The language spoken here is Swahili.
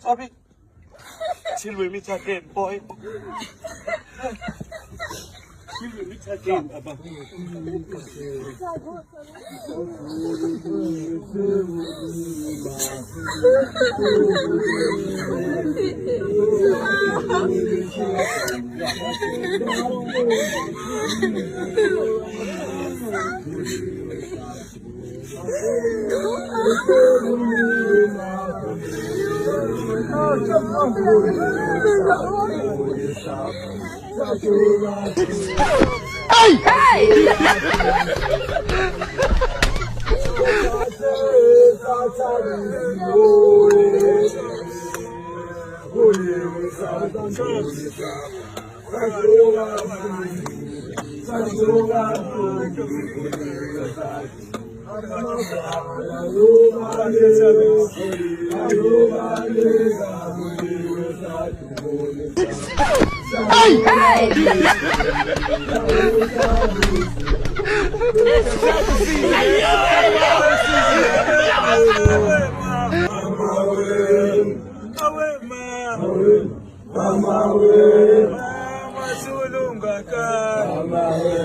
Sabi, silver meat again, boy. Silver meat again, Aba. Hey! Hey! Mama sulung kakak.